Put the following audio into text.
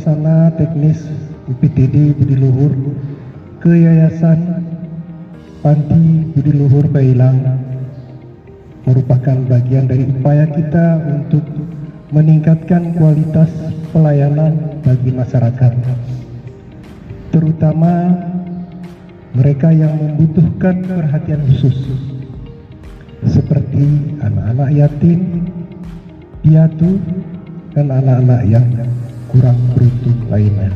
Pelaksana Teknis UPTD Budi Luhur ke Yayasan Panti Budi Luhur Bailang merupakan bagian dari upaya kita untuk meningkatkan kualitas pelayanan bagi masyarakat, terutama mereka yang membutuhkan perhatian khusus seperti anak-anak yatim, piatu, dan anak-anak yang kurang beruntung lainnya.